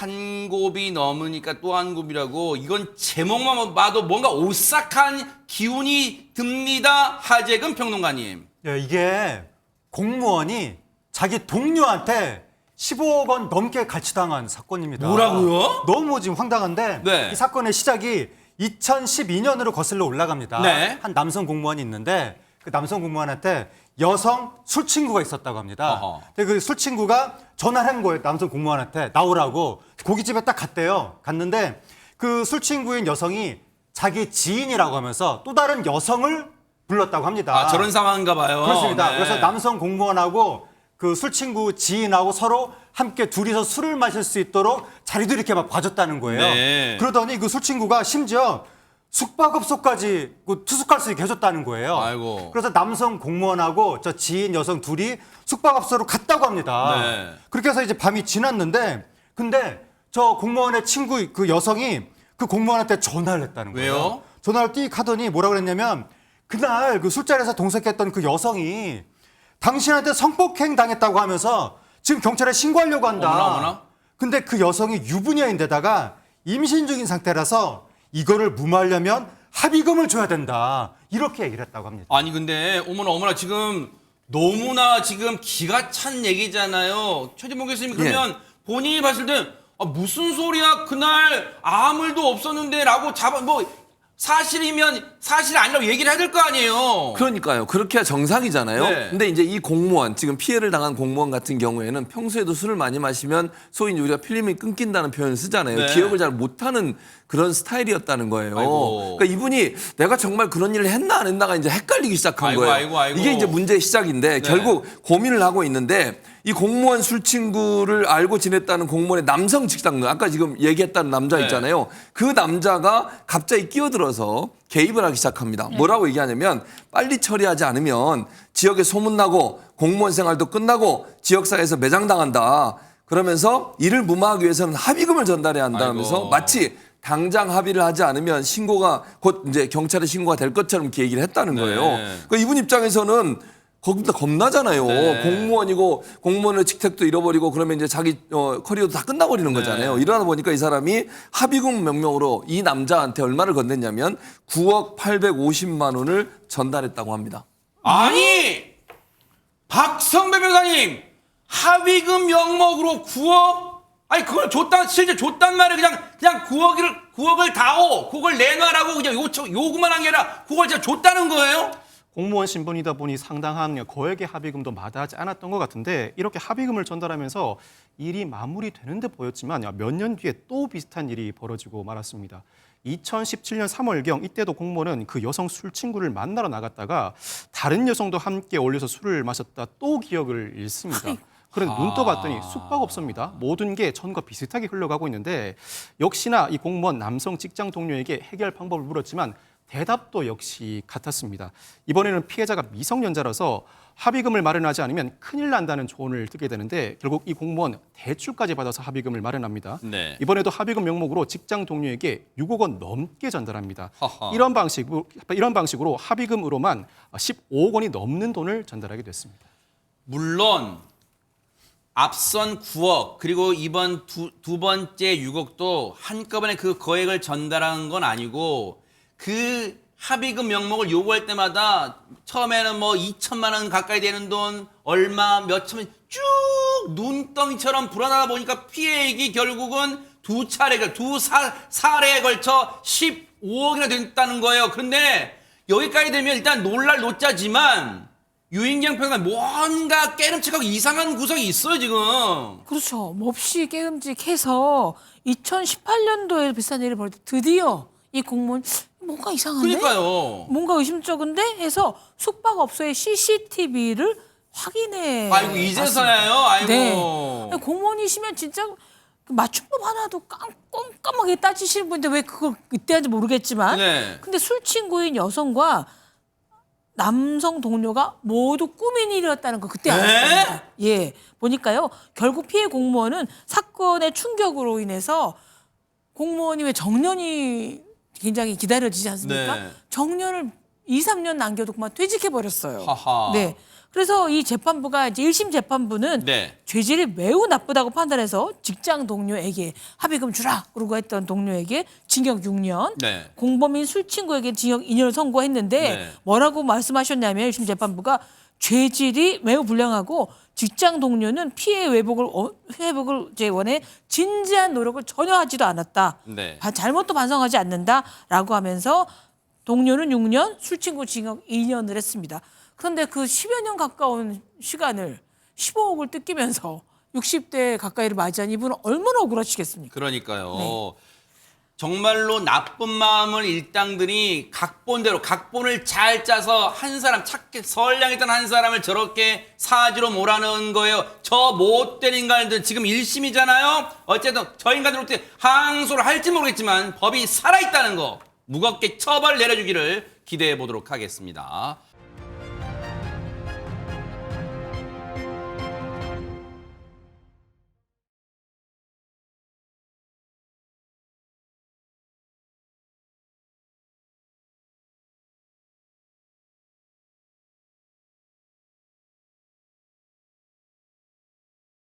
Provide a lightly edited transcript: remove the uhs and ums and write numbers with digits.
한 곱이 넘으니까 또 한 곱이라고 이건 제목만 봐도 뭔가 오싹한 기운이 듭니다. 하재근 평론가님. 이게 공무원이 자기 동료한테 15억 원 넘게 갈취당한 사건입니다. 뭐라고요? 너무 지금 황당한데 네. 이 사건의 시작이 2012년으로 거슬러 올라갑니다. 네. 한 남성 공무원이 있는데 그 남성 공무원한테 여성 술 친구가 있었다고 합니다. 어허. 근데 그 술 친구가 전화를 한 거예요. 남성 공무원한테 나오라고. 고깃집에 딱 갔대요. 갔는데 그 술 친구인 여성이 자기 지인이라고 하면서 또 다른 여성을 불렀다고 합니다. 아, 저런 상황인가 봐요. 그렇습니다. 네. 그래서 남성 공무원하고 그 술 친구 지인하고 서로 함께 둘이서 술을 마실 수 있도록 자리도 이렇게 막 봐줬다는 거예요. 네. 그러더니 그 술 친구가 심지어 숙박업소까지 투숙할 수 있게 해줬다는 거예요. 아이고. 그래서 남성 공무원하고 저 지인 여성 둘이 숙박업소로 갔다고 합니다. 네. 그렇게 해서 이제 밤이 지났는데 근데 저 공무원의 친구 그 여성이 그 공무원한테 전화를 했다는 거예요. 왜요? 전화를 띡 하더니 뭐라고 그랬냐면 그날 그 술자리에서 동석했던 그 여성이 당신한테 성폭행 당했다고 하면서 지금 경찰에 신고하려고 한다. 어머나, 어머나. 근데 그 여성이 유부녀인데다가 임신 중인 상태라서 이거를 무마하려면 합의금을 줘야 된다. 이렇게 얘기를 했다고 합니다. 아니 근데 어머나 지금 너무나 지금 기가 찬 얘기잖아요. 최진봉 교수님 그러면 본인이 봤을 때 아, 무슨 소리야 그날 아무 일도 없었는데라고 사실이면 사실이 아니라고 얘기를 해야 될 거 아니에요. 그러니까요. 그렇게 해야 정상이잖아요. 네. 근데 이제 이 공무원, 지금 피해를 당한 공무원 같은 경우에는 평소에도 술을 많이 마시면 소위 우리가 필름이 끊긴다는 표현을 쓰잖아요. 네. 기억을 잘 못하는 그런 스타일이었다는 거예요. 아이고. 그러니까 이분이 내가 정말 그런 일을 했나 안 했나가 이제 헷갈리기 시작한 아이고, 거예요. 아이고. 이게 이제 문제의 시작인데 결국 고민을 하고 있는데 이 공무원 술 친구를 알고 지냈다는 공무원의 남성 직장도 아까 지금 얘기했다는 남자 네. 있잖아요. 그 남자가 갑자기 끼어들어서 개입을 하기 시작합니다. 뭐라고 얘기하냐면 빨리 처리하지 않으면 지역에 소문나고 공무원 생활도 끝나고 지역사회에서 매장당한다. 그러면서 이를 무마하기 위해서는 합의금을 전달해야 한다면서 아이고. 마치 당장 합의를 하지 않으면 신고가 곧 이제 경찰에 신고가 될 것처럼 이렇게 얘기를 했다는 거예요. 그러니까 이분 입장에서는 거기다 겁나잖아요. 네. 공무원이고 공무원의 직책도 잃어버리고 그러면 이제 자기 커리어도 다 끝나버리는 거잖아요. 이러다 보니까 이 사람이 합의금 명목으로 이 남자한테 얼마를 건넸냐면 9억 850만 원을 전달했다고 합니다. 아니 박성배 변호사님 합의금 명목으로 9억 아니 그걸 실제 줬단 말이에요. 그냥 9억을 다오 그걸 내놔라고 그냥 요구만 한 게 아니라 그걸 진짜 줬다는 거예요? 공무원 신분이다 보니 상당한 거액의 합의금도 마다하지 않았던 것 같은데 이렇게 합의금을 전달하면서 일이 마무리되는 듯 보였지만 몇 년 뒤에 또 비슷한 일이 벌어지고 말았습니다. 2017년 3월경 이때도 공무원은 그 여성 술 친구를 만나러 나갔다가 다른 여성도 함께 어울려서 술을 마셨다 또 기억을 잃습니다. 그런데 눈 떠봤더니 숙박업소입니다. 모든 게 전과 비슷하게 흘러가고 있는데 역시나 이 공무원 남성 직장 동료에게 해결 방법을 물었지만 대답도 역시 같았습니다. 이번에는 피해자가 미성년자라서 합의금을 마련하지 않으면 큰일 난다는 조언을 듣게 되는데 결국 이 공무원 대출까지 받아서 합의금을 마련합니다. 네. 이번에도 합의금 명목으로 직장 동료에게 6억 원 넘게 전달합니다. 하하. 이런 방식으로 합의금으로만 15억 원이 넘는 돈을 전달하게 됐습니다. 물론 앞선 9억 그리고 이번 두 번째 6억도 한꺼번에 그 거액을 전달한 건 아니고 그 합의금 명목을 요구할 때마다 처음에는 2천만 원 가까이 되는 돈 얼마 몇천만 쭉 눈덩이처럼 불어나다 보니까 피해액이 결국은 두 사례에 걸쳐 15억이나 됐다는 거예요. 그런데 여기까지 되면 일단 놀랄 노짜지만 유인경 평론가 뭔가 깨름칙하고 이상한 구석이 있어요 지금. 그렇죠. 몹시 깨름직해서 2018년도에 비슷한 일이 벌어졌 드디어 이 공무원 뭔가 이상한데? 그러니까요. 뭔가 의심쩍은데? 해서 숙박업소의 CCTV를 확인해. 아이고 이제서야요. 아이고. 네. 공무원이시면 진짜 맞춤법 하나도 깜깜하게 따지시는 분인데 왜 그걸 이때 한지 모르겠지만. 네. 근데 술 친구인 여성과 남성 동료가 모두 꾸민 일이었다는 거 그때 알았습니다. 예, 보니까요. 결국 피해 공무원은 사건의 충격으로 인해서 공무원이 왜 정년이 굉장히 기다려지지 않습니까? 네. 정년을 2, 3년 남겨두고 막 퇴직해버렸어요. 하하. 네. 그래서 이 재판부가 이제 1심 재판부는 네. 죄질이 매우 나쁘다고 판단해서 직장 동료에게 합의금 주라 그러고 했던 동료에게 징역 6년, 네. 공범인 술 친구에게 징역 2년을 선고했는데 네. 뭐라고 말씀하셨냐면 1심 재판부가 죄질이 매우 불량하고 직장 동료는 피해 회복을 이제 원해 진지한 노력을 전혀 하지도 않았다. 네. 잘못도 반성하지 않는다라고 하면서 동료는 6년, 술 친구 징역 2년을 했습니다. 그런데 그 10여 년 가까운 시간을 15억을 뜯기면서 60대 가까이를 맞이한 이분은 얼마나 억울하시겠습니까? 그러니까요. 네. 정말로 나쁜 마음을 일당들이 각본을 잘 짜서 한 사람 착해 선량했던 한 사람을 저렇게 사지로 몰아넣은 거예요. 저 못된 인간들 지금 1심이잖아요. 어쨌든 저 인간들 어떻게 항소를 할지 모르겠지만 법이 살아있다는 거 무겁게 처벌 내려주기를 기대해 보도록 하겠습니다.